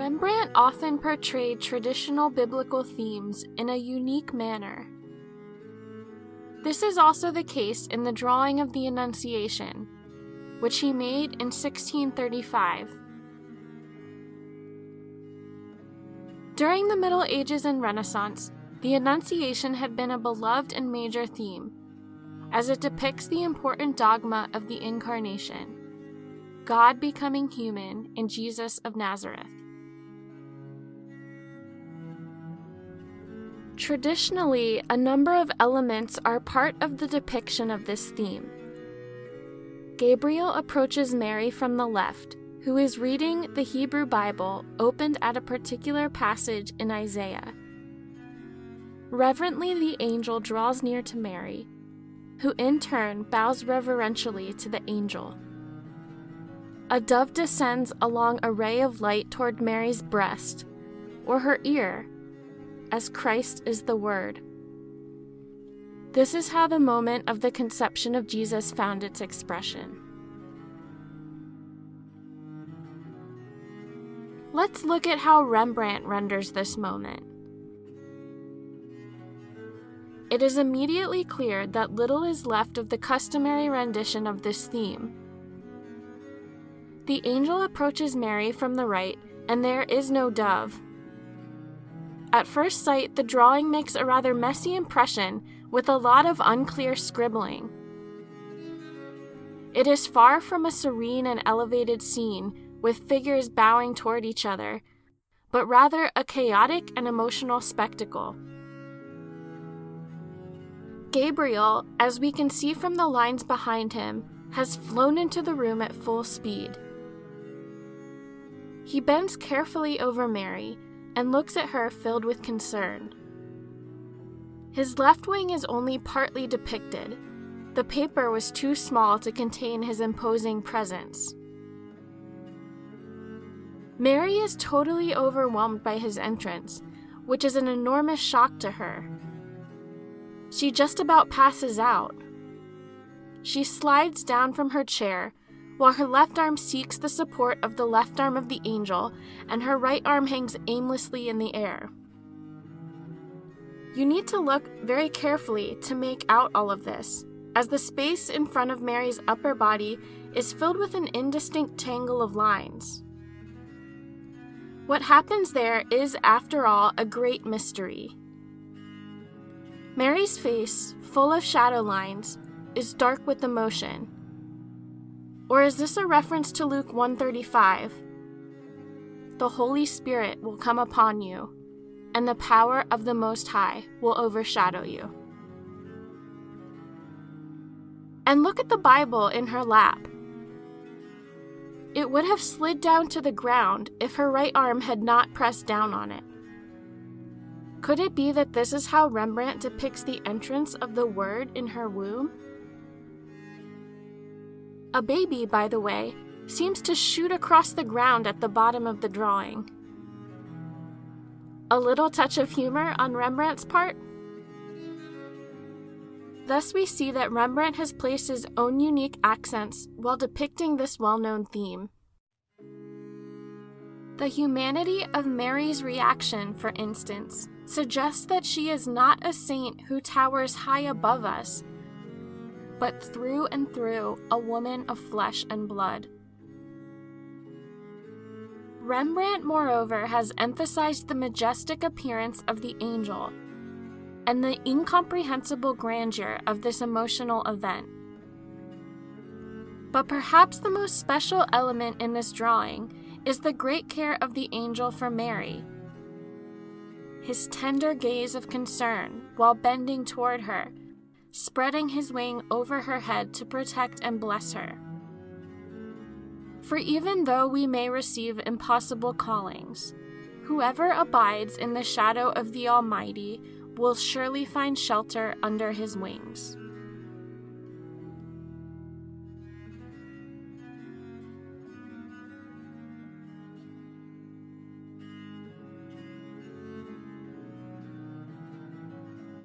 Rembrandt often portrayed traditional biblical themes in a unique manner. This is also the case in the drawing of the Annunciation, which he made in 1635. During the Middle Ages and Renaissance, the Annunciation had been a beloved and major theme, as it depicts the important dogma of the Incarnation, God becoming human in Jesus of Nazareth. Traditionally, a number of elements are part of the depiction of this theme. Gabriel approaches Mary from the left, who is reading the Hebrew Bible opened at a particular passage in Isaiah. Reverently, the angel draws near to Mary, who in turn bows reverentially to the angel. A dove descends along a ray of light toward Mary's breast, or her ear, as Christ is the Word. This is how the moment of the conception of Jesus found its expression. Let's look at how Rembrandt renders this moment. It is immediately clear that little is left of the customary rendition of this theme. The angel approaches Mary from the right, and there is no dove. At first sight, the drawing makes a rather messy impression with a lot of unclear scribbling. It is far from a serene and elevated scene with figures bowing toward each other, but rather a chaotic and emotional spectacle. Gabriel, as we can see from the lines behind him, has flown into the room at full speed. He bends carefully over Mary and looks at her filled with concern. His left wing is only partly depicted. The paper was too small to contain his imposing presence. Mary is totally overwhelmed by his entrance, which is an enormous shock to her. She just about passes out. She slides down from her chair, while her left arm seeks the support of the left arm of the angel, and her right arm hangs aimlessly in the air. You need to look very carefully to make out all of this, as the space in front of Mary's upper body is filled with an indistinct tangle of lines. What happens there is, after all, a great mystery. Mary's face, full of shadow lines, is dark with emotion. Or is this a reference to Luke 1:35? The Holy Spirit will come upon you, and the power of the Most High will overshadow you. And look at the Bible in her lap. It would have slid down to the ground if her right arm had not pressed down on it. Could it be that this is how Rembrandt depicts the entrance of the Word in her womb? A baby, by the way, seems to shoot across the ground at the bottom of the drawing. A little touch of humor on Rembrandt's part? Thus we see that Rembrandt has placed his own unique accents while depicting this well-known theme. The humanity of Mary's reaction, for instance, suggests that she is not a saint who towers high above us, but through and through a woman of flesh and blood. Rembrandt, moreover, has emphasized the majestic appearance of the angel and the incomprehensible grandeur of this emotional event. But perhaps the most special element in this drawing is the great care of the angel for Mary. His tender gaze of concern while bending toward her, spreading his wing over her head to protect and bless her. For even though we may receive impossible callings, whoever abides in the shadow of the Almighty will surely find shelter under his wings.